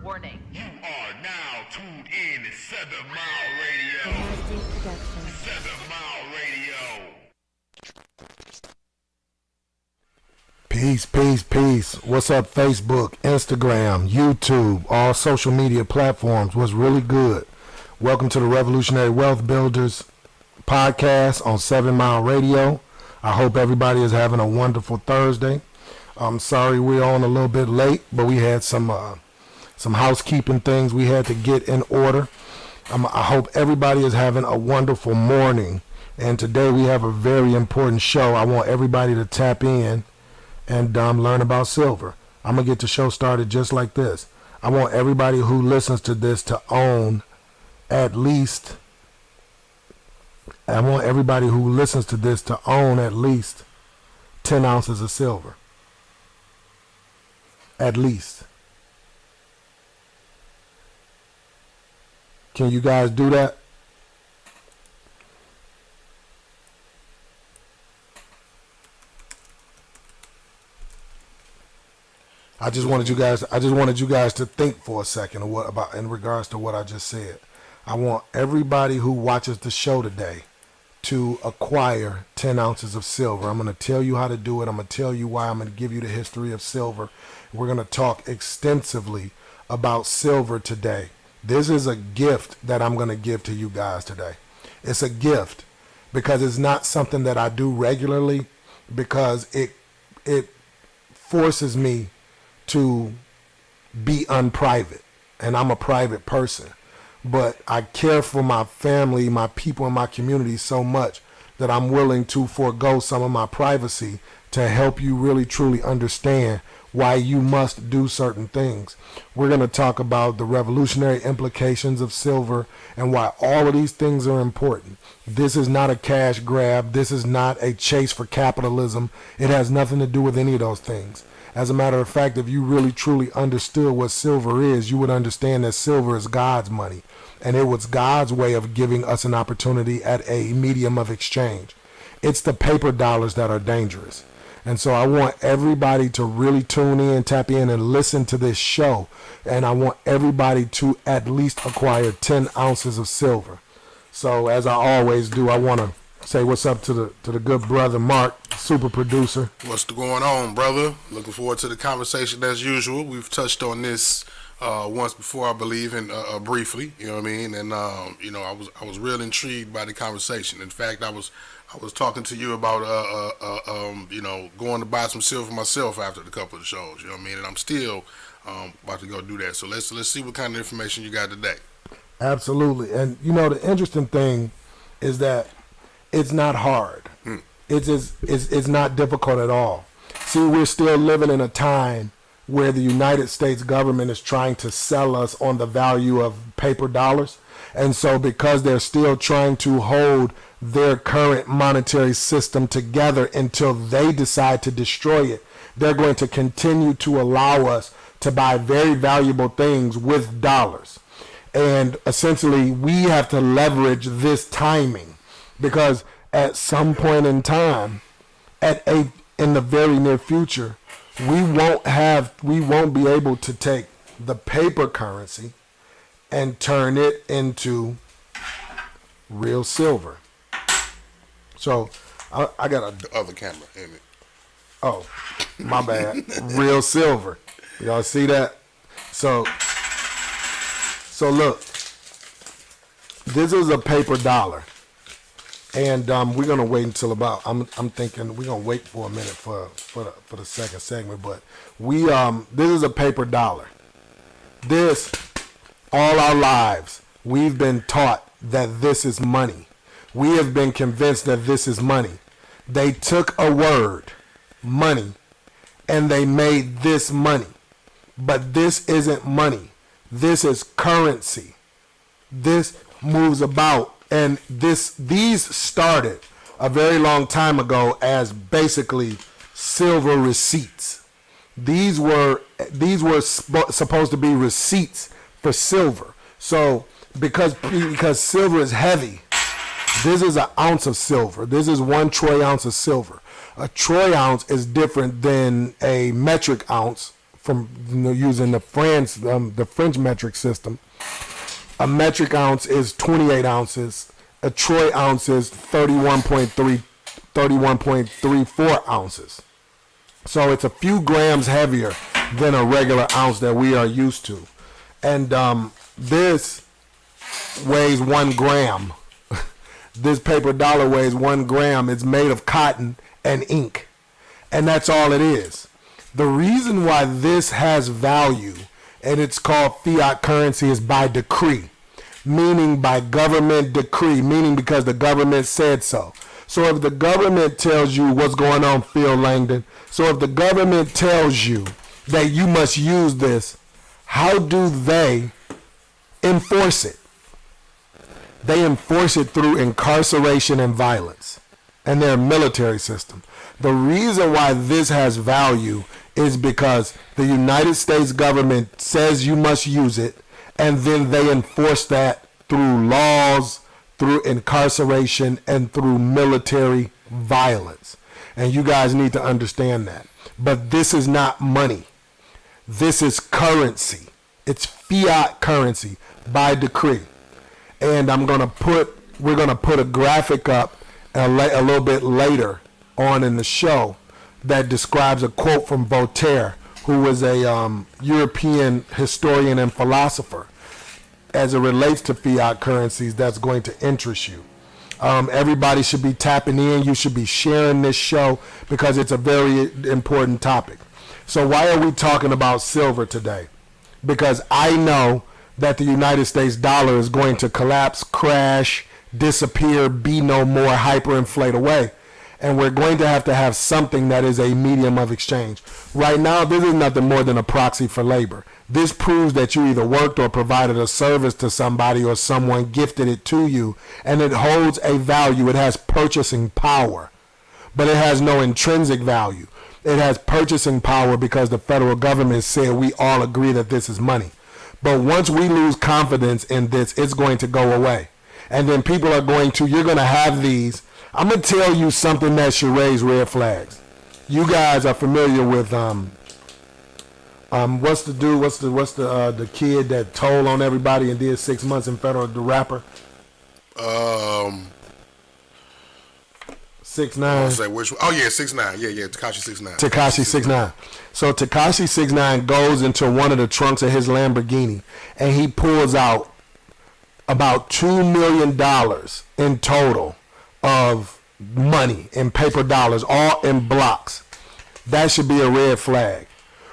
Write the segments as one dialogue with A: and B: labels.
A: Warning.
B: You are now tuned in to 7 Mile Radio. 7 Mile Radio.
C: Peace, peace, peace. What's up, Facebook, Instagram, YouTube, all social media platforms? What's really good? Welcome to the Revolutionary Wealth Builders podcast on 7 Mile Radio. I hope everybody is having a wonderful Thursday. I'm sorry we're on a little bit late, but we had some housekeeping things we had to get in order. I hope everybody is having a wonderful morning. And today we have a very important show. I want everybody to tap in and learn about silver. I'm going to get the show started just like this. I want everybody who listens to this to own at least 10 ounces of silver. At least. Can you guys do that? I just wanted you guys to think for a second in regards to what I just said. I want everybody who watches the show today to acquire 10 ounces of silver. I'm going to tell you how to do it. I'm going to tell you why. I'm going to give you the history of silver. We're going to talk extensively about silver today. This is a gift that I'm going to give to you guys today. It's a gift because it's not something that I do regularly, because it forces me to be unprivate, and I'm a private person. But I care for my family, my people in my community so much that I'm willing to forego some of my privacy to help you really truly understand why you must do certain things. We're going to talk about the revolutionary implications of silver and why all of these things are important. This is not a cash grab. This is not a chase for capitalism. It has nothing to do with any of those things. As a matter of fact, if you really truly understood what silver is, you would understand that silver is God's money. And it was God's way of giving us an opportunity at a medium of exchange. It's the paper dollars that are dangerous. And so I want everybody to really tune in, tap in, and listen to this show. And I want everybody to at least acquire 10 ounces of silver. So as I always do, I want to say what's up to the good brother Mark, super producer.
D: What's going on, brother? Looking forward to the conversation as usual. We've touched on this once before, I believe, and briefly. You know what I mean? And I was real intrigued by the conversation. In fact, I was talking to you about going to buy some silver myself after a couple of the shows. You know what I mean? And I'm still about to go do that. So let's see what kind of information you got today.
C: Absolutely. And the interesting thing is that it's not hard. It's not difficult at all. See, we're still living in a time where the United States government is trying to sell us on the value of paper dollars. And so because they're still trying to hold their current monetary system together until they decide to destroy it, they're going to continue to allow us to buy very valuable things with dollars. And essentially, we have to leverage this timing, because at some point in time, in the very near future, we won't be able to take the paper currency and turn it into real silver. So I got
D: the other camera in it.
C: Oh, my bad. Real silver. Y'all see that? So look, this is a paper dollar. And we're gonna wait until about. I'm thinking we're gonna wait for a minute for the second segment. But this is a paper dollar. This, all our lives, we've been taught that this is money. We have been convinced that this is money. They took a word, money, and they made this money. But this isn't money. This is currency. This moves about. And these started a very long time ago as basically silver receipts. These were supposed to be receipts for silver. So because silver is heavy, this is an ounce of silver. This is 1 troy ounce of silver. A troy ounce is different than a metric ounce from using the French metric system, a metric ounce is 28 ounces. A troy ounce is 31.34 ounces. So it's a few grams heavier than a regular ounce that we are used to. And this weighs 1 gram. This paper dollar weighs 1 gram. It's made of cotton and ink. And that's all it is. The reason why this has value, and it's called fiat currency, is by decree. Meaning by government decree. Meaning because the government said so. So if the government tells you what's going on, Phil Langdon, so if the government tells you that you must use this, how do they enforce it? They enforce it through incarceration and violence and their military system. The reason why this has value is because the United States government says you must use it, and then they enforce that through laws, through incarceration, and through military violence. And you guys need to understand that. But this is not money. This is currency. It's fiat currency by decree. And we're gonna put a graphic up a little bit later on in the show that describes a quote from Voltaire, who was a European historian and philosopher, as it relates to fiat currencies. That's going to interest you. Everybody should be tapping in. You should be sharing this show because it's a very important topic. So why are we talking about silver today? Because I know that the United States dollar is going to collapse, crash, disappear, be no more, hyperinflate away. And we're going to have something that is a medium of exchange. Right now, this is nothing more than a proxy for labor. This proves that you either worked or provided a service to somebody, or someone gifted it to you, and it holds a value. It has purchasing power, but it has no intrinsic value. It has purchasing power because the federal government said we all agree that this is money. But once we lose confidence in this, it's going to go away. And then people are you're going to have these. I'm going to tell you something that should raise red flags. You guys are familiar with what's the kid that told on everybody and did 6 months in federal, the rapper? 6ix9ine.
D: Say which one? Oh yeah, 6ix9ine. Yeah, Tekashi 6ix9ine.
C: Tekashi 6ix9ine. So Tekashi 6ix9ine goes into one of the trunks of his Lamborghini and he pulls out about $2 million in total of money in paper dollars, all in blocks. That should be a red flag.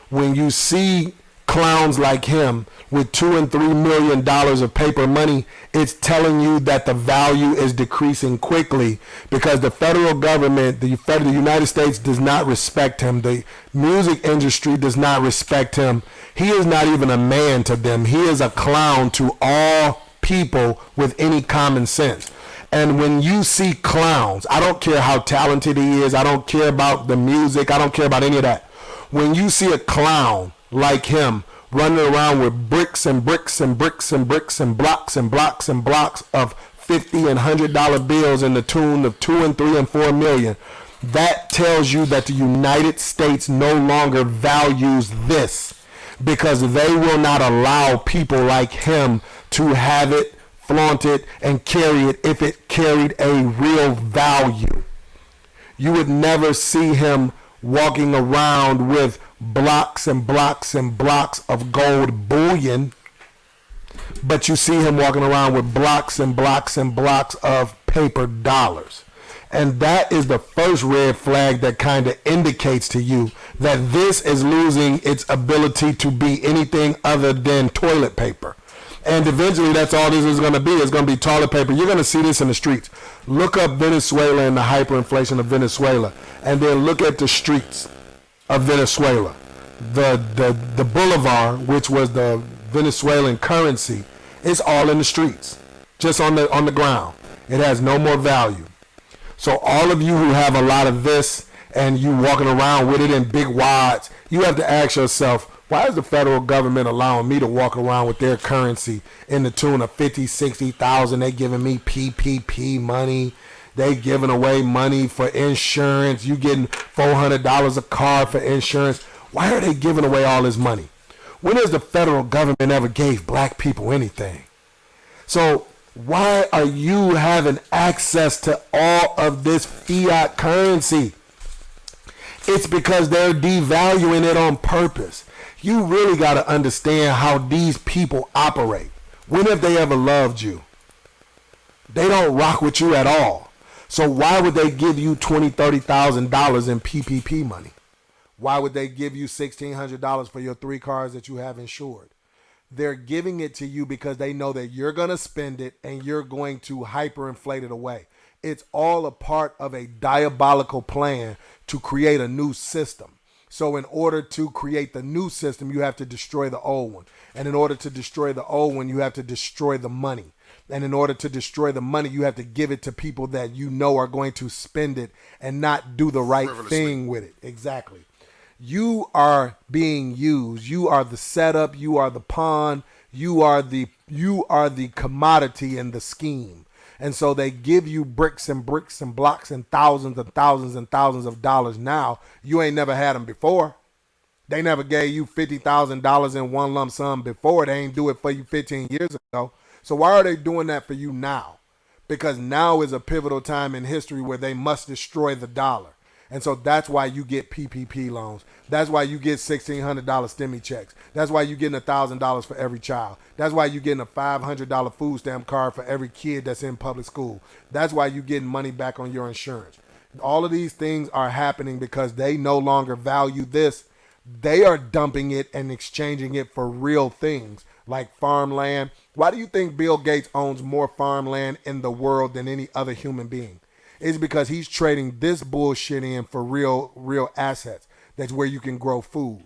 C: When you see clowns like him with $2 and $3 million of paper money, it's telling you that the value is decreasing quickly because the federal government, the United States does not respect him. The music industry does not respect him. He is not even a man to them. He is a clown to all people with any common sense. And when you see clowns, I don't care how talented he is, I don't care about the music, I don't care about any of that. When you see a clown like him running around with bricks and bricks and bricks and bricks and blocks and blocks and blocks of $50 and $100 bills in the tune of $2 and $3 and $4 million, that tells you that the United States no longer values this because they will not allow people like him to have it, flaunt it, and carry it if it carried a real value. You would never see him walking around with blocks and blocks and blocks of gold bullion, but you see him walking around with blocks and blocks and blocks of paper dollars. And that is the first red flag that kind of indicates to you that this is losing its ability to be anything other than toilet paper. And eventually that's all this is going to be. It's going to be toilet paper. You're going to see this in the streets. Look up Venezuela and the hyperinflation of Venezuela, and then look at the streets of Venezuela. The boulevard, which was the Venezuelan currency, is all in the streets, just on the ground. It has no more value. So all of you who have a lot of this and you walking around with it in big wads, you have to ask yourself, why is the federal government allowing me to walk around with their currency in the tune of 50, 60,000? They giving me PPP money. They giving away money for insurance. You getting $400 a card for insurance. Why are they giving away all this money? When has the federal government ever gave black people anything? So why are you having access to all of this fiat currency? It's because they're devaluing it on purpose. You really got to understand how these people operate. When have they ever loved you? They don't rock with you at all. So why would they give you $20,000, $30,000 in PPP money? Why would they give you $1,600 for your 3 cars that you have insured? They're giving it to you because they know that you're going to spend it and you're going to hyperinflate it away. It's all a part of a diabolical plan to create a new system. So in order to create the new system, you have to destroy the old one. And in order to destroy the old one, you have to destroy the money. And in order to destroy the money, you have to give it to people that you know are going to spend it and not do the right thing with it. Exactly. You are being used. You are the setup. You are the pawn. You are the commodity in the scheme. And so they give you bricks and blocks and thousands and thousands and thousands of dollars now. You ain't never had them before. They never gave you $50,000 in one lump sum before. They ain't do it for you 15 years ago. So why are they doing that for you now? Because now is a pivotal time in history where they must destroy the dollar. And so that's why you get PPP loans. That's why you get $1,600 STEMI checks. That's why you're getting $1,000 for every child. That's why you're getting a $500 food stamp card for every kid that's in public school. That's why you're getting money back on your insurance. All of these things are happening because they no longer value this. They are dumping it and exchanging it for real things like farmland. Why do you think Bill Gates owns more farmland in the world than any other human being? It's because he's trading this bullshit in for real assets. That's where you can grow food.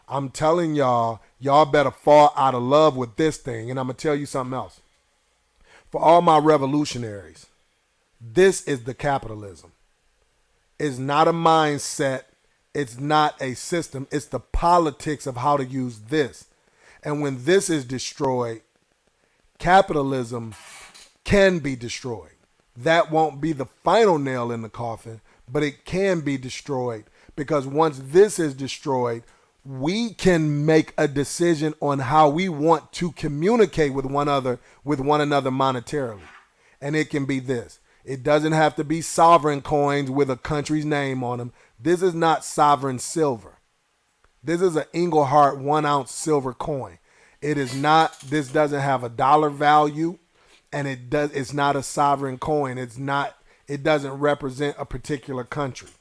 C: I'm telling y'all better fall out of love with this thing. And I'm going to tell you something else. For all my revolutionaries, this is the capitalism. It's not a mindset. It's not a system. It's the politics of how to use this. And when this is destroyed, capitalism can be destroyed. That won't be the final nail in the coffin, but it can be destroyed because once this is destroyed, we can make a decision on how we want to communicate with one another monetarily. And it can be this. It doesn't have to be sovereign coins with a country's name on them. This is not sovereign silver. This is an Engelhart 1 ounce silver coin. It is not, this doesn't have a dollar value. And it's not a sovereign coin. It doesn't represent a particular country.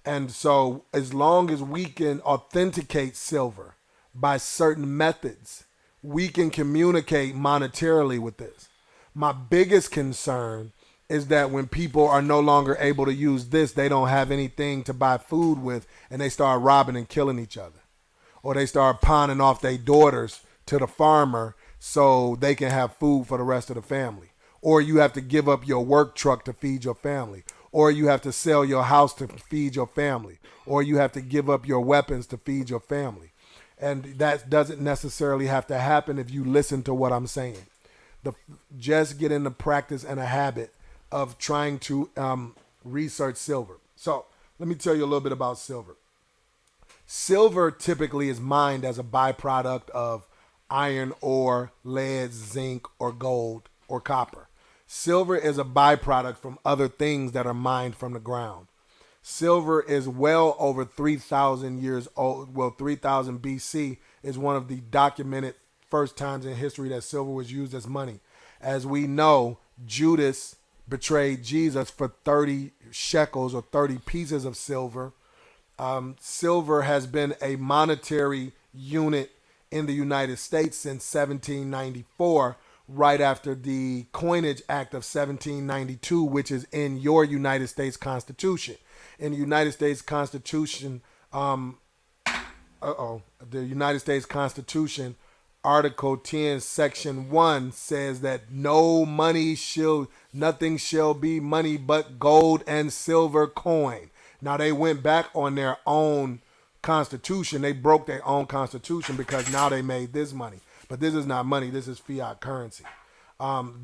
C: And so as long as we can authenticate silver by certain methods, we can communicate monetarily with this. My biggest concern is that when people are no longer able to use this, they don't have anything to buy food with and they start robbing and killing each other. Or they start pawning off their daughters to the farmer so they can have food for the rest of the family. Or you have to give up your work truck to feed your family. Or you have to sell your house to feed your family. Or you have to give up your weapons to feed your family. And that doesn't necessarily have to happen if you listen to what I'm saying. Just get in the practice and a habit of trying to research silver. So let me tell you a little bit about silver. Silver typically is mined as a byproduct of iron ore, lead, zinc, or gold, or copper. Silver is a byproduct from other things that are mined from the ground. Silver is well over 3,000 years old. Well, 3,000 BC is one of the documented first times in history that silver was used as money. As we know, Judas betrayed Jesus for 30 shekels or 30 pieces of silver. Silver has been a monetary unit in the United States since 1794, right after the Coinage Act of 1792, which is in your United States Constitution. In the United States Constitution, the United States Constitution, Article 10, Section 1 says that nothing shall be money but gold and silver coin. Now they went back on their own constitution. They broke their own constitution because now they made this money. But this is not money. This is fiat currency.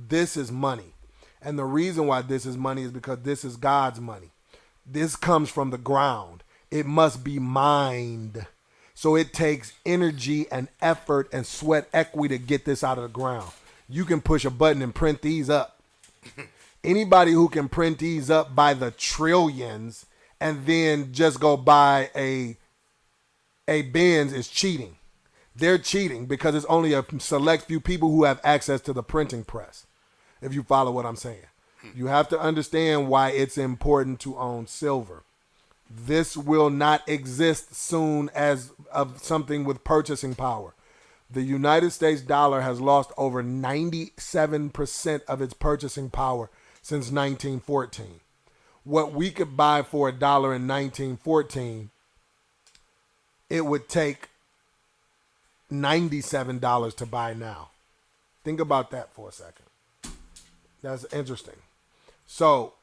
C: This is money. And the reason why this is money is because this is God's money. This comes from the ground. It must be mined. So it takes energy and effort and sweat equity to get this out of the ground. You can push a button and print these up. Anybody who can print these up by the trillions and then just go buy a Benz is cheating. They're cheating because it's only a select few people who have access to the printing press. If you follow what I'm saying. You have to understand why it's important to own silver. This will not exist soon as of something with purchasing power. The United States dollar has lost over 97% of its purchasing power since 1914. What we could buy for $1 in 1914, it would take $97 to buy now. Think about that for a second. That's interesting. So,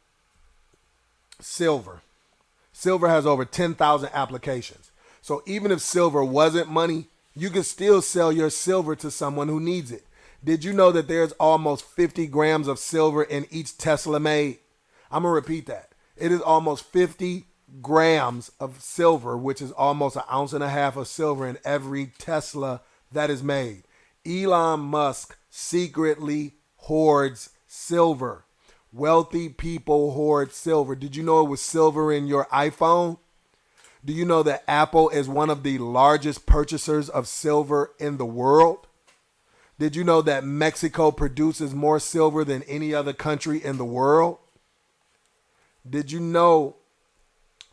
C: silver. Silver has over 10,000 applications. So even if silver wasn't money, you could still sell your silver to someone who needs it. Did you know that there's almost 50 grams of silver in each Tesla made? I'm going to repeat that. It is almost 50 grams of silver, which is almost 1.5 ounces of silver in every Tesla that is made. Elon Musk secretly hoards silver. Wealthy people hoard silver. Did you know it was silver in your iPhone? Do you know that Apple is one of the largest purchasers of silver in the world? Did you know that Mexico produces more silver than any other country in the world? Did you know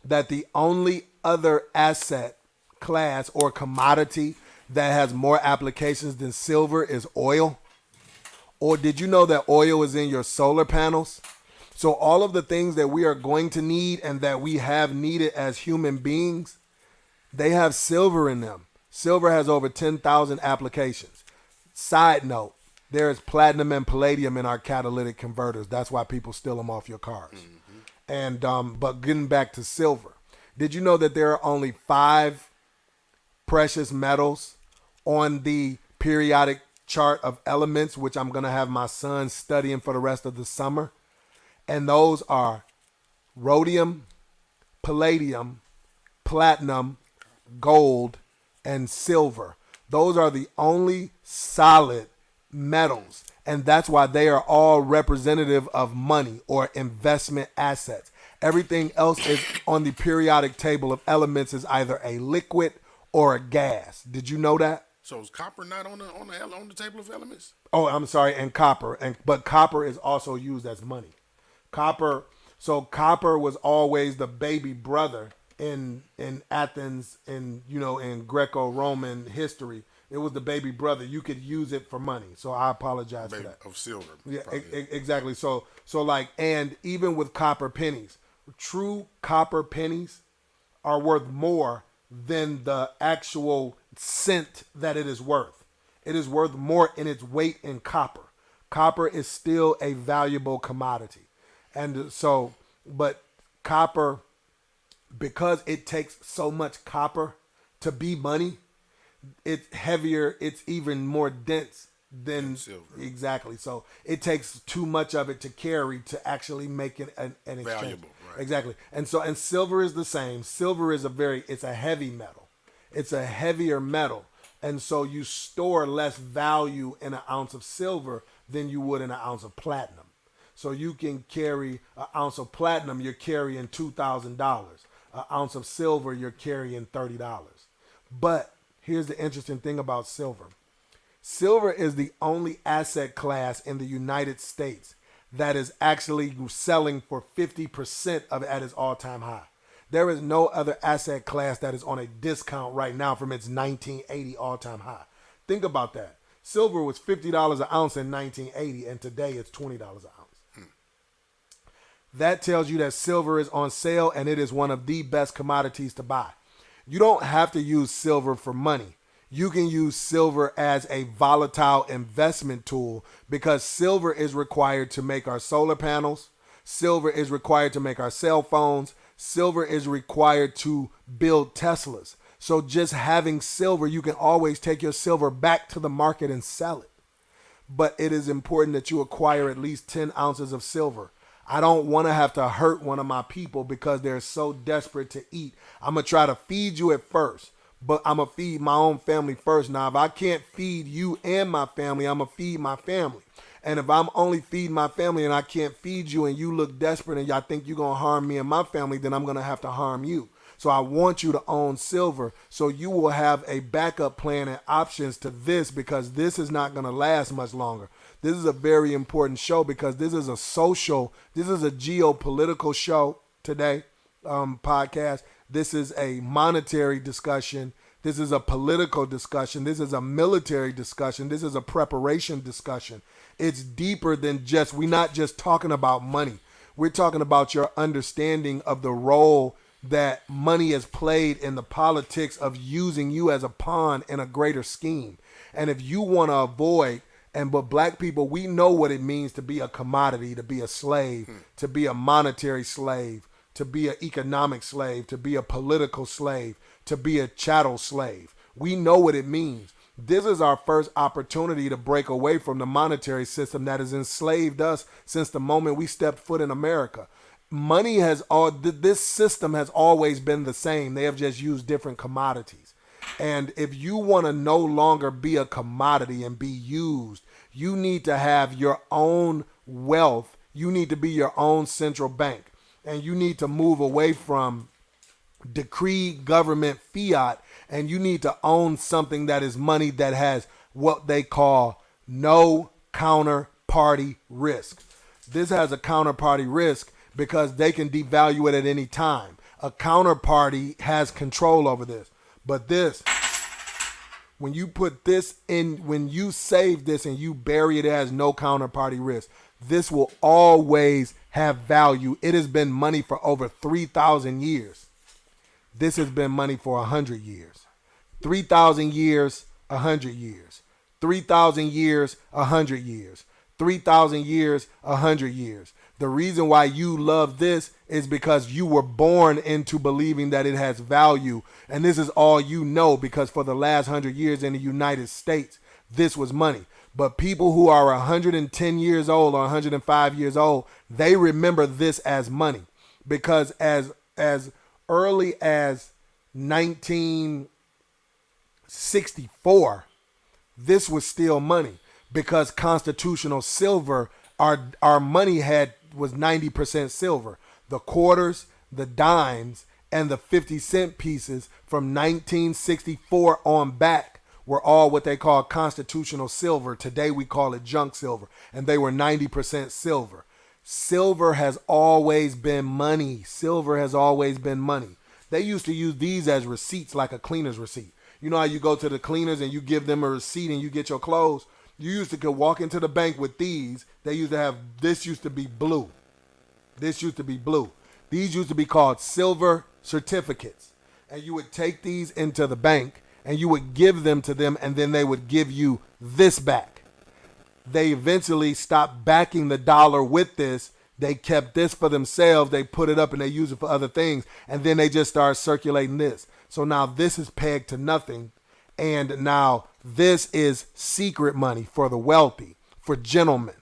C: that the only other asset class or commodity that has more applications than silver is oil? Or did you know that oil is in your solar panels? So all of the things that we are going to need and that we have needed as human beings, they have silver in them. Silver has over 10,000 applications. Side note, there is platinum and palladium in our catalytic converters. That's why people steal them off your cars. And but getting back to silver, did you know that there are only 5 precious metals on the periodic chart of elements, which I'm going to have my son studying for the rest of the summer? And those are rhodium, palladium, platinum, gold, and silver. Those are the only solid metals. And that's why they are all representative of money or investment assets. Everything else is on the periodic table of elements is either a liquid or a gas. Did you know that?
D: So is copper not on the table of elements?
C: Oh, I'm sorry, and copper. But copper is also used as money. Copper was always the baby brother in Athens, in Greco-Roman history. It was the baby brother. You could use it for money. So I apologize for that.
D: Of silver.
C: Yeah, exactly. So and even with copper pennies, true copper pennies are worth more than the actual cent that it is worth. It is worth more in its weight in copper. Copper is still a valuable commodity. And so, but copper, because it takes so much copper to be money, it's heavier, it's even more dense than
D: silver.
C: Exactly. So it takes too much of it to carry to actually make it an exchange.
D: Valuable, right.
C: Exactly. And silver is the same. Silver is it's a heavy metal. It's a heavier metal. And so you store less value in 1 ounce of silver than you would in 1 ounce of platinum. So you can carry 1 ounce of platinum, you're carrying $2,000. 1 ounce of silver, you're carrying $30. But here's the interesting thing about silver. Silver is the only asset class in the United States that is actually selling for 50% of it at its all-time high. There is no other asset class that is on a discount right now from its 1980 all-time high. Think about that. Silver was $50 an ounce in 1980, and today it's $20 an ounce. That tells you that silver is on sale, and it is one of the best commodities to buy. You don't have to use silver for money. You can use silver as a volatile investment tool because silver is required to make our solar panels. Silver is required to make our cell phones. Silver is required to build Teslas. So just having silver, you can always take your silver back to the market and sell it. But it is important that you acquire at least 10 ounces of silver. I don't want to have to hurt one of my people because they're so desperate to eat. I'm going to try to feed you at first, but I'm going to feed my own family first. Now, if I can't feed you and my family, I'm going to feed my family. And if I'm only feeding my family and I can't feed you and you look desperate and y'all think you're going to harm me and my family, then I'm going to have to harm you. So I want you to own silver so you will have a backup plan and options to this, because this is not going to last much longer. This is a very important show because this is a geopolitical show today, podcast. This is a monetary discussion. This is a political discussion. This is a military discussion. This is a preparation discussion. It's deeper than we're not just talking about money. We're talking about your understanding of the role that money has played in the politics of using you as a pawn in a greater scheme. And if you want to avoid, but black people, we know what it means to be a commodity, to be a slave, to be a monetary slave, to be an economic slave, to be a political slave, to be a chattel slave. We know what it means. This is our first opportunity to break away from the monetary system that has enslaved us since the moment we stepped foot in America. This system has always been the same. They have just used different commodities. And if you want to no longer be a commodity and be used, you need to have your own wealth. You need to be your own central bank. And you need to move away from decreed government fiat, and you need to own something that is money that has what they call no counterparty risk. This has a counterparty risk because they can devalue it at any time. A counterparty has control over this. But this, when you put this in, when you save this and you bury it, as no counterparty risk, this will always have value. It has been money for over 3,000 years. This has been money for 100 years. 3,000 years, 100 years. 3,000 years, 100 years. 3,000 years, 100 years. The reason why you love this is because you were born into believing that it has value. And this is all you know, because for the last 100 years in the United States, this was money. But people who are 110 years old or 105 years old, they remember this as money. Because as early as 1964, this was still money, because constitutional silver, our money was 90% silver. The quarters, the dimes, and the 50-cent pieces from 1964 on back were all what they call constitutional silver. Today we call it junk silver, and they were 90% silver. Silver has always been money. Silver has always been money. They used to use these as receipts, like a cleaner's receipt. You know how you go to the cleaners and you give them a receipt and you get your clothes? You used to could walk into the bank with these. They used to have, this used to be blue. This used to be blue. These used to be called silver certificates. And you would take these into the bank and you would give them to them, and then they would give you this back. They eventually stopped backing the dollar with this. They kept this for themselves. They put it up and they use it for other things. And then they just started circulating this. So now this is pegged to nothing. And now this is secret money for the wealthy, for gentlemen.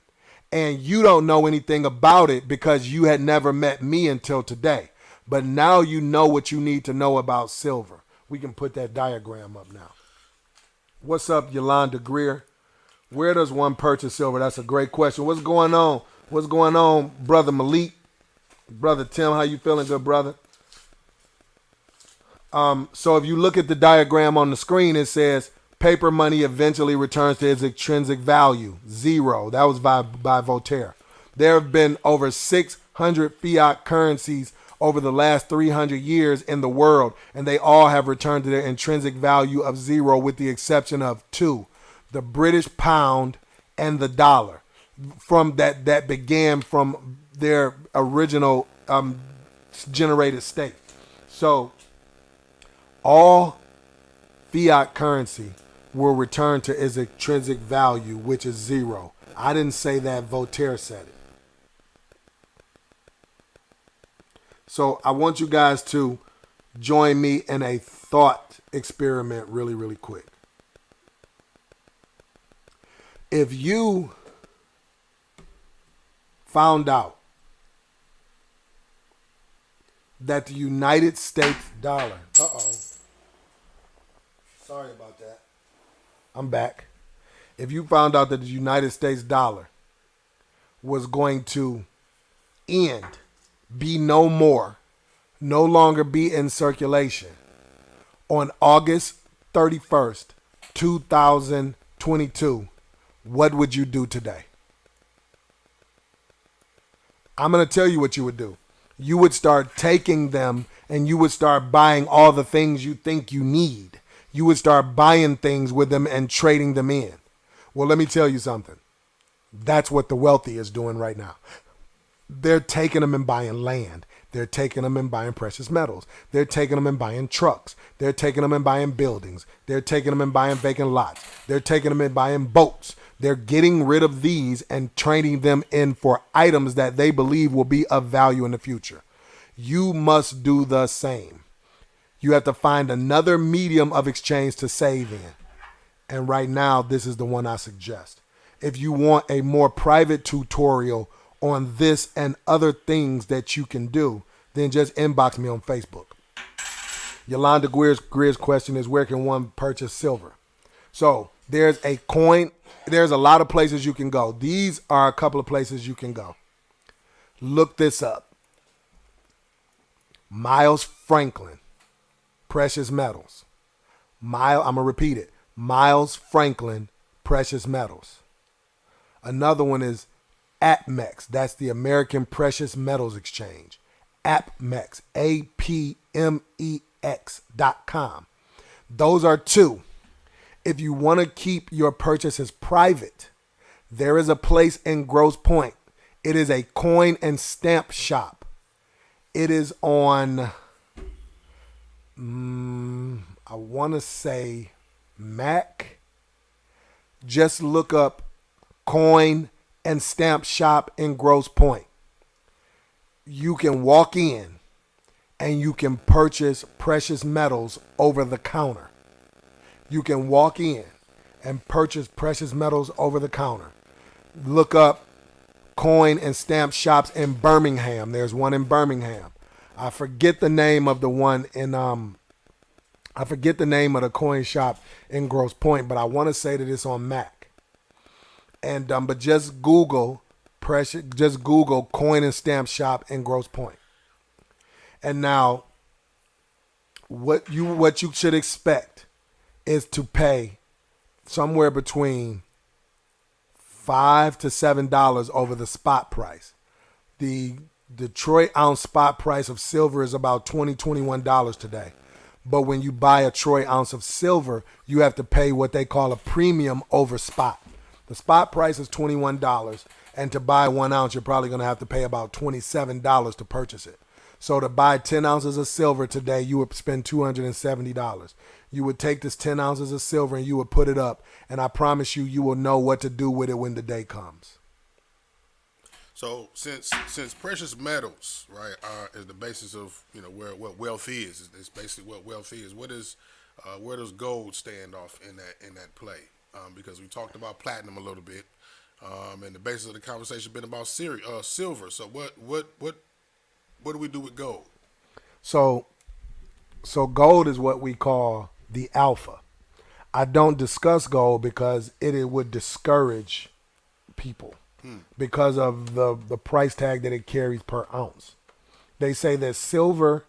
C: And you don't know anything about it because you had never met me until today. But now you know what you need to know about silver. We can put that diagram up now. What's up, Yolanda Greer? Where does one purchase silver? That's a great question. What's going on? What's going on, Brother Malik? Brother Tim, how you feeling, good brother? So if you look at the diagram on the screen, it says paper money eventually returns to its intrinsic value, zero. That was by Voltaire. There have been over 600 fiat currencies over the last 300 years in the world, and they all have returned to their intrinsic value of zero, with the exception of two: the British pound and the dollar, from that began from their original generated state. So all fiat currency will return to its intrinsic value, which is zero. I didn't say that, Voltaire said it. So I want you guys to join me in a thought experiment really, really quick. If you found out that the United States dollar. Uh-oh. Sorry about that. I'm back. If you found out that the United States dollar was going to end, be no more, no longer be in circulation on August 31st, 2022, what would you do today? I'm going to tell you what you would do. You would start taking them and you would start buying all the things you think you need. You would start buying things with them and trading them in. Well, let me tell you something. That's what the wealthy is doing right now. They're taking them and buying land. They're taking them and buying precious metals. They're taking them and buying trucks. They're taking them and buying buildings. They're taking them and buying vacant lots. They're taking them and buying boats. They're getting rid of these and trading them in for items that they believe will be of value in the future. You must do the same. You have to find another medium of exchange to save in. And right now, this is the one I suggest. If you want a more private tutorial on this and other things that you can do, then just inbox me on Facebook. Yolanda Greer's question is, where can one purchase silver? So there's a coin. There's a lot of places you can go. These are a couple of places you can go. Look this up. Miles Franklin, Precious Metals. I'm going to repeat it. Miles Franklin, Precious Metals. Another one is APMEX. That's the American Precious Metals Exchange. APMEX. APMEX.com. Those are two. If you want to keep your purchases private, there is a place in Grosse Pointe. It is a coin and stamp shop. It is on, I want to say Mac. Just look up coin and stamp shop in Grosse Pointe. You can walk in and you can purchase precious metals over the counter. You can walk in and purchase precious metals over the counter. Look up coin and stamp shops in Birmingham. There's one in Birmingham. I forget the name of the one in I forget the name of the coin shop in Grosse Pointe, but I want to say that it's on Mac. And but just Google coin and stamp shop in Grosse Pointe. And now what you should expect is to pay somewhere between $5 to $7 over the spot price. The Detroit ounce spot price of silver is about $21 today. But when you buy a Troy ounce of silver, you have to pay what they call a premium over spot. The spot price is $21, and to buy 1 ounce, you're probably going to have to pay about $27 to purchase it. So to buy 10 ounces of silver today, you would spend $270. You would take this 10 ounces of silver and you would put it up, and I promise you, you will know what to do with it when the day comes.
D: So since precious metals, right, is the basis of what wealth is. It's basically what wealth is. What is where does gold stand off in that play? Because we talked about platinum a little bit, and the basis of the conversation has been about silver. So what do we do with gold? So gold is what we call the alpha. I don't discuss gold because it would discourage people. Because of the price tag that it carries per ounce. They say that silver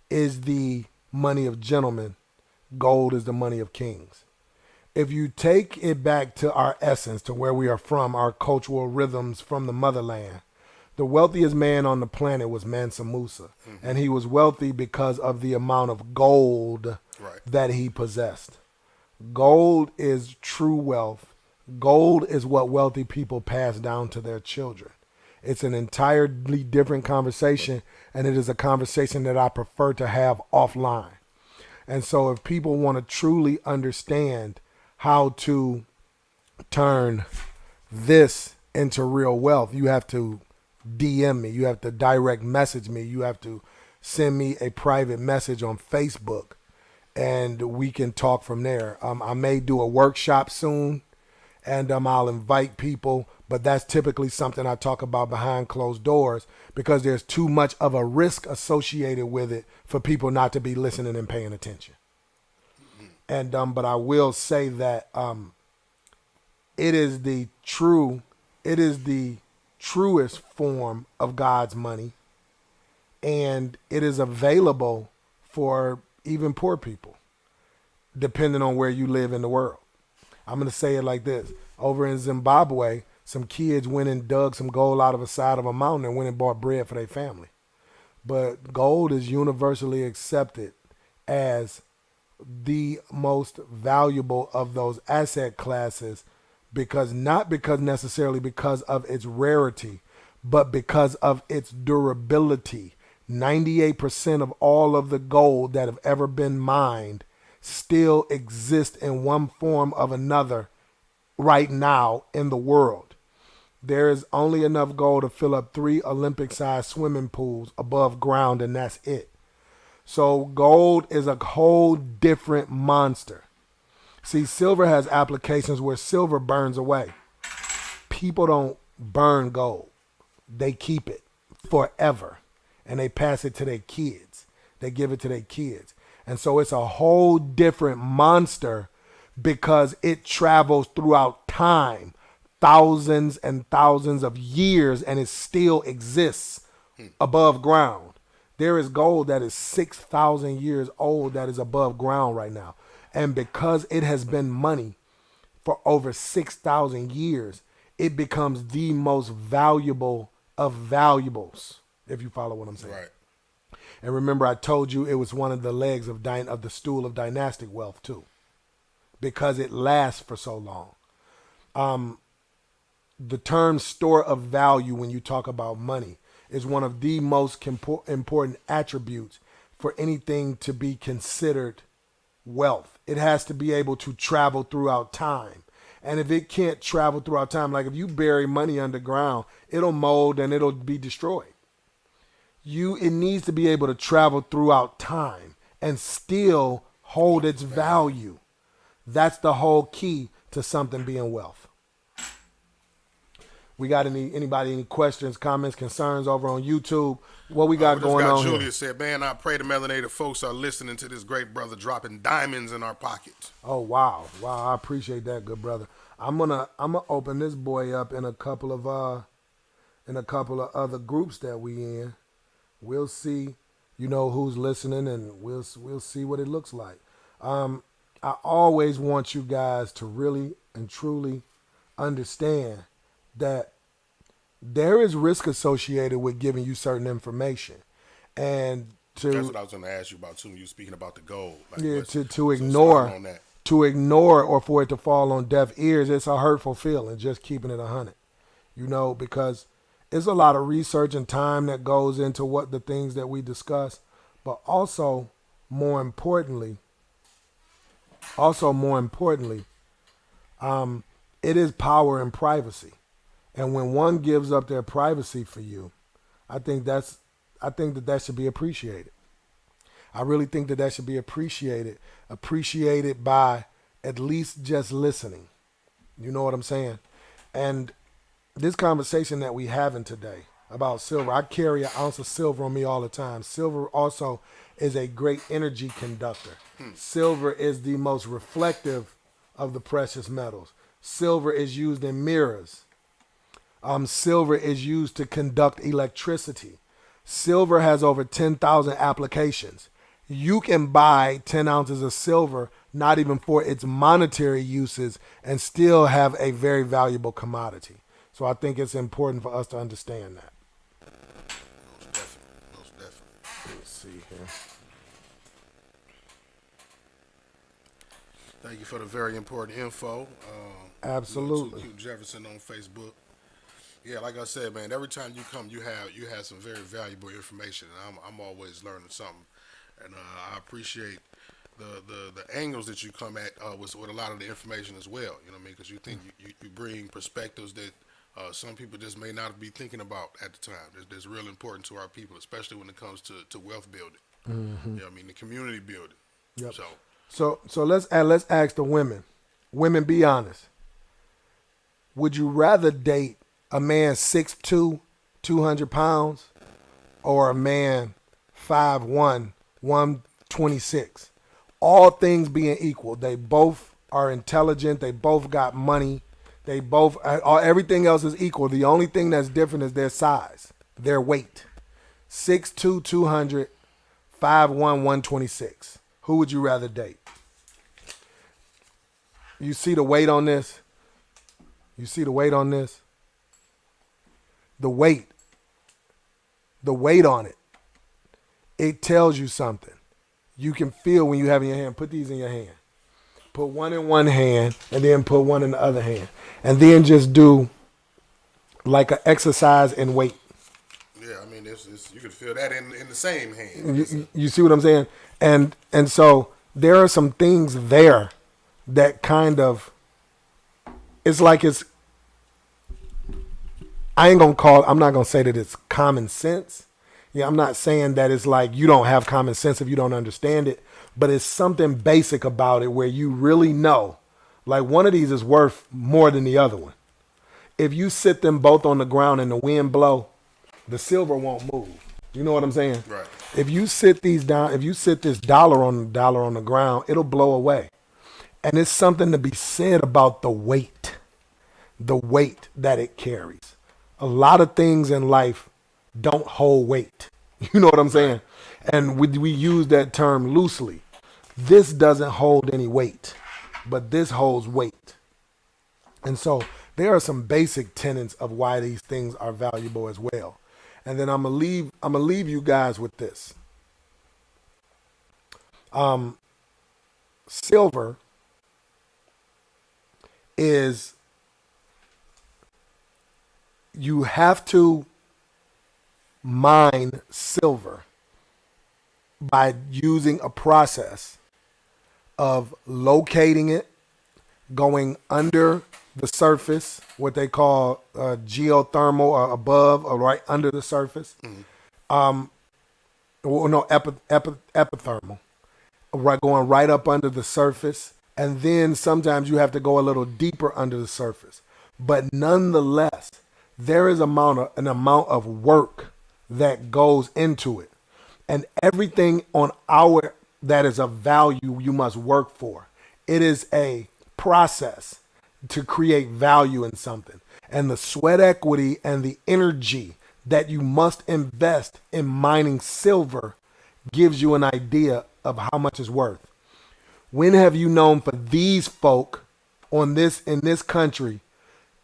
D: is the money of gentlemen, gold is the money of kings. If you take it back to our essence, to where we are from, our cultural rhythms from the motherland, the wealthiest man on the planet was Mansa Musa. Mm-hmm. And he was wealthy because of the amount of gold that he possessed. Gold is true wealth. Gold is what wealthy people pass down to their children. It's an entirely different conversation, and it is a conversation that I prefer to have offline. And so if people want to truly understand how to turn this into real wealth, you have to DM me. You have to direct message me. You have to send me a private message on Facebook, and we can talk from there. I may do a workshop soon.
C: and I'll invite people, but that's typically something I talk about behind closed doors because there's too much of a risk associated with it for people not to be listening and paying attention. And but I will say that it is the truest form of God's money, and it is available for even poor people, depending on where you live in the world. I'm going to say it like this. Over in Zimbabwe, some kids went and dug some gold out of the side of a mountain and went and bought bread for their family. But gold is universally accepted as the most valuable of those asset classes not because necessarily because of its rarity, but because of its durability. 98% of all of the gold that have ever been mined still exist in one form of another right now in the world. There is only enough gold to fill up 3 Olympic-sized swimming pools above ground, and that's it. So gold is a whole different monster. See, silver has applications where silver burns away. People don't burn gold. They keep it forever, and they pass it to their kids. They give it to their kids. And so it's a whole different monster because it travels throughout time, thousands and thousands of years, and it still exists above ground. There is gold that is 6,000 years old that is above ground right now. And because it has been money for over 6,000 years, it becomes the most valuable of valuables, if you follow what I'm saying.
D: Right.
C: And remember, I told you it was one of the legs of the stool of dynastic wealth too, because it lasts for so long. The term store of value when you talk about money is one of the most important attributes for anything to be considered wealth. It has to be able to travel throughout time. And if it can't travel throughout time, like if you bury money underground, it'll mold and it'll be destroyed. It needs to be able to travel throughout time and still hold its value. That's the whole key to something being wealth. We got any questions, comments, concerns over on YouTube? What we got going on
D: Julia
C: here?
D: said, man, I pray the melanated folks are listening to this great brother dropping diamonds in our pockets.
C: Oh, wow. I appreciate that, good brother. I'm gonna open this boy up in a couple of other groups that we in. We'll see, who's listening, and we'll see what it looks like. I always want you guys to really and truly understand that there is risk associated with giving you certain information, and
D: that's what I was going to ask you about too. When you were speaking about the gold,
C: to ignore or for it to fall on deaf ears, it's a hurtful feeling. Just keeping it 100, because it's a lot of research and time that goes into what the things that we discuss, but also more importantly, it is power and privacy. And when one gives up their privacy for you, I think that should be appreciated. I really think that should be appreciated by at least just listening. You know what I'm saying? And this conversation that we having today about silver, I carry an ounce of silver on me all the time. Silver also is a great energy conductor. Silver is the most reflective of the precious metals. Silver is used in mirrors. Silver is used to conduct electricity. Silver has over 10,000 applications. You can buy 10 ounces of silver, not even for its monetary uses, and still have a very valuable commodity. So I think it's important for us to understand that.
D: Most definitely.
C: Let's see here.
D: Thank you for the very important info.
C: Absolutely.
D: Q Jefferson on Facebook. Yeah, like I said, man, every time you come, you have some very valuable information, and I'm always learning something, and I appreciate the angles that you come at with a lot of the information as well. You know what I mean? Because you think you bring perspectives that some people just may not be thinking about at the time. That's real important to our people, especially when it comes to wealth building.
C: Mm-hmm.
D: You know what I mean? The community building.
C: Yep. So let's ask the women. Women, be honest. would you rather date a man 6'2", 200 pounds, or a man 5'1", 126? All things being equal, they both are intelligent. They both got money. They both, everything else is equal. The only thing that's different is their size, their weight. 6'2", 200, 5'1", 126. Who would you rather date? You see the weight on this? You see the weight on this? The weight on it. It tells you something. You can feel when you have in your hand. Put these in your hand. Put one in one hand and then put one in the other hand. And then just do like an exercise in weight.
D: Yeah, I mean, you can feel that in the same hand.
C: You see what I'm saying? And so there are some things there that kind of, it's like I'm not going to say that it's common sense. Yeah, I'm not saying that it's like you don't have common sense if you don't understand it, but it's something basic about it where you really know, like one of these is worth more than the other one. If you sit them both on the ground and the wind blow, the silver won't move. You know what I'm saying? Right. If you sit these down, if you sit this dollar on the ground, it'll blow away. And it's something to be said about the weight that it carries. A lot of things in life don't hold weight. You know what I'm saying? And we use that term loosely. This doesn't hold any weight, but this holds weight. And so there are some basic tenets of why these things are valuable as well. And then I'm gonna leave you guys with this. Silver is, you have to mine silver by using a process of locating it, going under the surface, what they call geothermal, or above or right under the surface. Epithermal, right, going right up under the surface. And then sometimes you have to go a little deeper under the surface. But nonetheless, there is an amount of work that goes into it. And everything on that is of value, you must work for. It is a process to create value in something. And the sweat equity and the energy that you must invest in mining silver gives you an idea of how much it's worth. When have you known for these folk in this country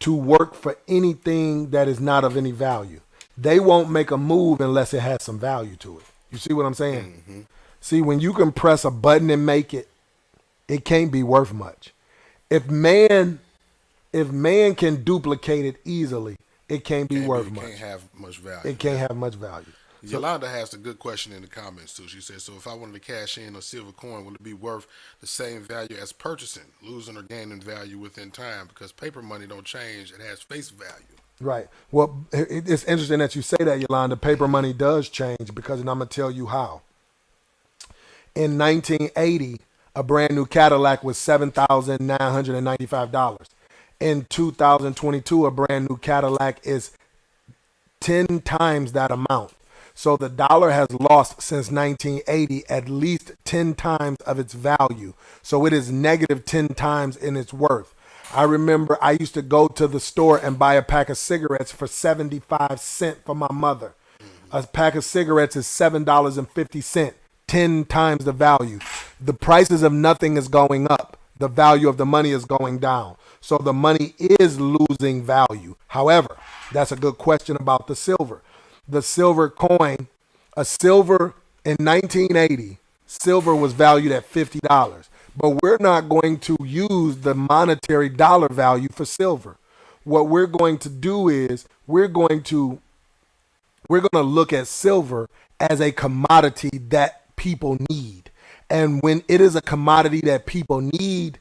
C: to work for anything that is not of any value? They won't make a move unless it has some value to it. You see what I'm saying? Mm-hmm. See, when you can press a button and make it, it can't be worth much. If man can duplicate it easily, it can't be worth much. It can't have much value. It can't have much value.
D: Yolanda has a good question in the comments too. She says, so if I wanted to cash in a silver coin, would it be worth the same value as purchasing, losing or gaining value within time? Because paper money don't change. It has face value.
C: Right. Well, it's interesting that you say that, Yolanda. Paper money does change, because, and I'm going to tell you how. In 1980, a brand new Cadillac was $7,995. In 2022, a brand new Cadillac is 10 times that amount. So the dollar has lost since 1980 at least 10 times of its value. So it is negative 10 times in its worth. I remember I used to go to the store and buy a pack of cigarettes for 75 cents for my mother. A pack of cigarettes is $7.50, 10 times the value. The prices of nothing is going up. The value of the money is going down. So the money is losing value. However, that's a good question about the silver. The silver coin, a silver in 1980, silver was valued at $50. But we're not going to use the monetary dollar value for silver. What we're going to do is we're going to look at silver as a commodity that people need. And when it is a commodity that people need,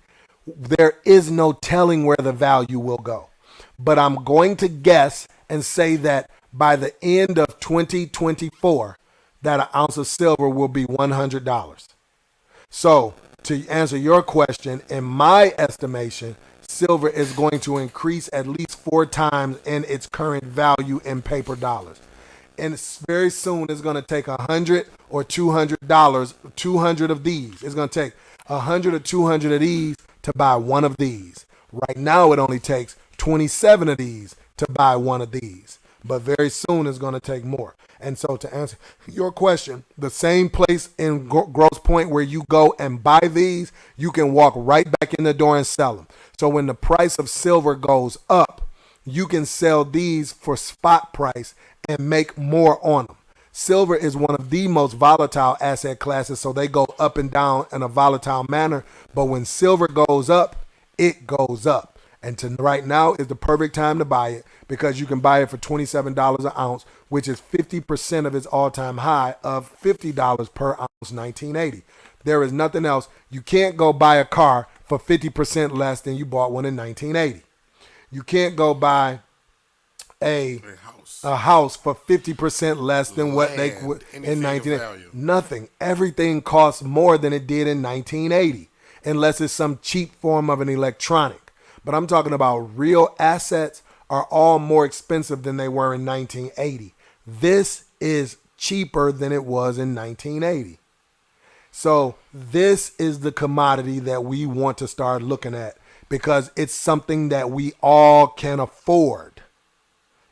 C: there is no telling where the value will go. But I'm going to guess and say that by the end of 2024, that an ounce of silver will be $100. So to answer your question, in my estimation, silver is going to increase at least 4 times in its current value in paper dollars. And very soon it's going to take $100 or $200, 200 of these. It's going to take 100 or 200 of these to buy one of these. Right now it only takes 27 of these to buy one of these. But very soon it's going to take more. And so to answer your question, the same place in Grosse Pointe where you go and buy these, you can walk right back in the door and sell them. So when the price of silver goes up, you can sell these for spot price and make more on them. Silver is one of the most volatile asset classes, so they go up and down in a volatile manner. But when silver goes up, it goes up. And right now is the perfect time to buy it because you can buy it for $27 an ounce, which is 50% of its all-time high of $50 per ounce 1980. There is nothing else. You can't go buy a car for 50% less than you bought one in 1980. You can't go buy a house for 50% less than what they would in 1980. Nothing. Everything costs more than it did in 1980, unless it's some cheap form of an electronic. But I'm talking about real assets are all more expensive than they were in 1980. This is cheaper than it was in 1980. So this is the commodity that we want to start looking at because it's something that we all can afford.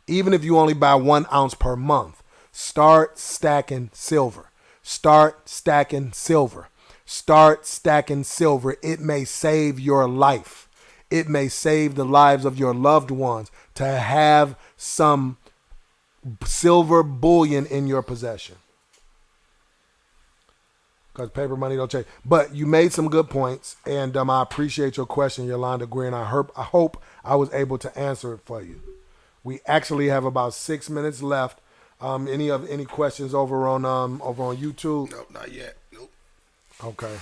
C: Even if you only buy 1 ounce per month, start stacking silver. Start stacking silver. Start stacking silver. It may save your life. It may save the lives of your loved ones to have some silver bullion in your possession. Because paper money don't change. But you made some good points, and I appreciate your question, Yolanda Greer, and I hope I was able to answer it for you. We actually have about 6 minutes left. Any questions over on YouTube?
D: Nope, not yet. Nope.
C: Okay.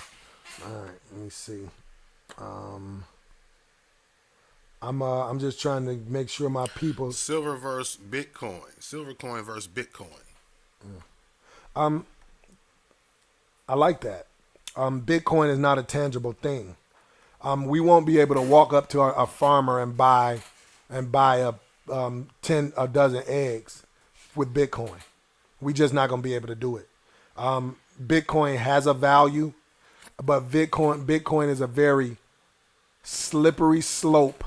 C: All right. Let me see. I'm just trying to make sure my people.
D: Silver versus Bitcoin. Silver coin versus Bitcoin.
C: I like that. Bitcoin is not a tangible thing. We won't be able to walk up to a farmer and buy a dozen eggs with Bitcoin. We just not gonna be able to do it. Bitcoin has a value, but Bitcoin is a very slippery slope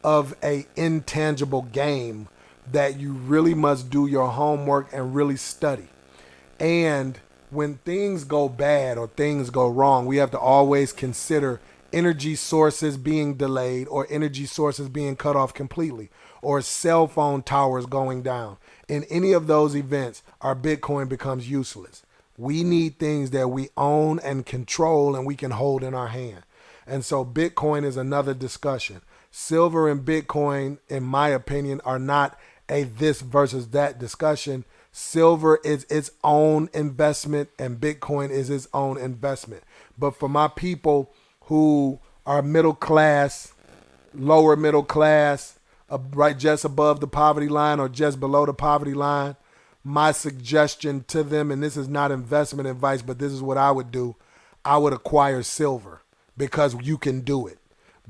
C: of a intangible game that you really must do your homework and really study. And when things go bad or things go wrong, we have to always consider energy sources being delayed or energy sources being cut off completely or cell phone towers going down. In any of those events, our Bitcoin becomes useless. We need things that we own and control and we can hold in our hand. And so Bitcoin is another discussion. Silver and Bitcoin, in my opinion, are not a this versus that discussion. Silver is its own investment and Bitcoin is its own investment. But for my people who are middle class, lower middle class, right just above the poverty line or just below the poverty line, my suggestion to them, and this is not investment advice, but this is what I would do, I would acquire silver because you can do it.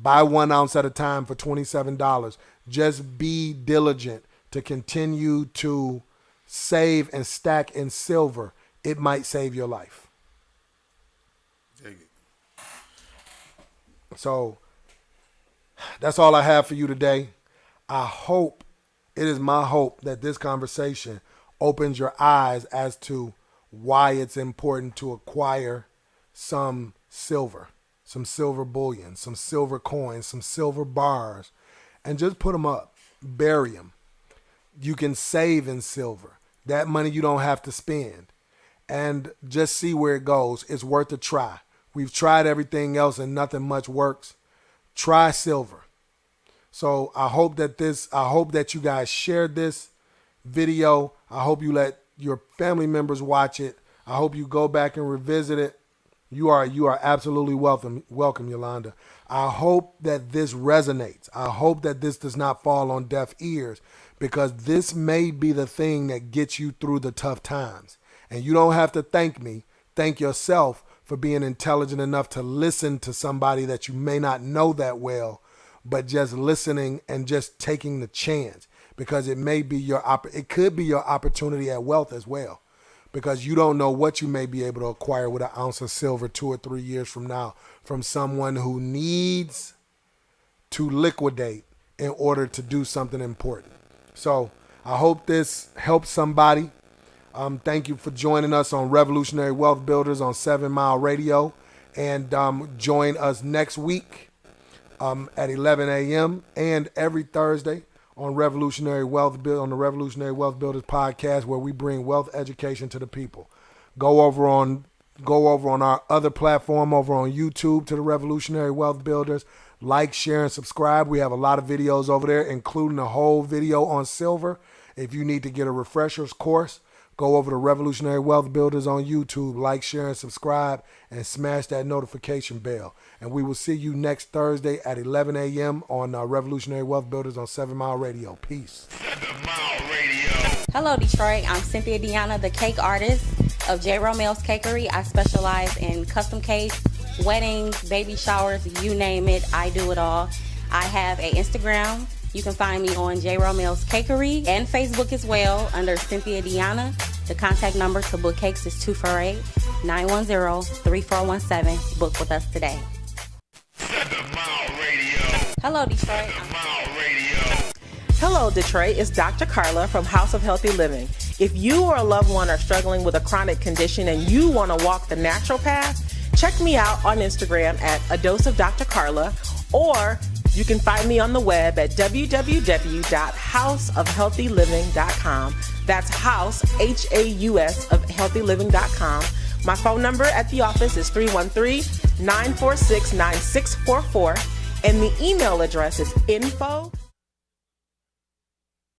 C: Buy 1 ounce at a time for $27. Just be diligent to continue to save and stack in silver. It might save your life.
D: Take it.
C: So that's all I have for you today. It is my hope that this conversation opens your eyes as to why it's important to acquire some silver bullion, some silver coins, some silver bars, and just put them up, bury them. You can save in silver. That money you don't have to spend. And just see where it goes. It's worth a try. We've tried everything else and nothing much works. Try silver. So I hope that you guys shared this video. I hope you let your family members watch it. I hope you go back and revisit it. You are absolutely welcome, Yolanda. I hope that this resonates. I hope that this does not fall on deaf ears because this may be the thing that gets you through the tough times. And you don't have to thank me. Thank yourself for being intelligent enough to listen to somebody that you may not know that well, but just listening and just taking the chance, because it may be it could be your opportunity at wealth as well, because you don't know what you may be able to acquire with an ounce of silver 2 or 3 years from now from someone who needs to liquidate in order to do something important. So I hope this helps somebody. Thank you for joining us on Revolutionary Wealth Builders on 7 Mile Radio. And join us next week at 11 a.m. and every Thursday on the Revolutionary Wealth Builders podcast, where we bring wealth education to the people. Go over on our other platform over on YouTube to the Revolutionary Wealth Builders. Like, share, and subscribe. We have a lot of videos over there, including a whole video on silver. If you need to get a refresher's course, go over to Revolutionary Wealth Builders on YouTube. Like, share, and subscribe, and smash that notification bell. And we will see you next Thursday at 11 a.m. on Revolutionary Wealth Builders on 7 Mile Radio. Peace.
B: 7 Mile Radio.
A: Hello, Detroit. I'm Cynthia Deanna, the cake artist of J. Romel's Cakery. I specialize in custom cakes, weddings, baby showers, you name it. I do it all. I have an Instagram. You can find me on J. Romel's Cakery and Facebook as well under Cynthia Deanna. The contact number to book cakes is 248-910-3417. Book with us today.
B: 7 Mile Radio.
A: Hello, Detroit.
B: 7 Mile Radio.
E: Hello, Detroit. It's Dr. Carla from House of Healthy Living. If you or a loved one are struggling with a chronic condition and you want to walk the natural path, check me out on Instagram at A Dose of Dr. Carla, or you can find me on the web at www.houseofhealthyliving.com. That's house, H-A-U-S, of healthyliving.com. My phone number at the office is 313-946-9644, and the email address is info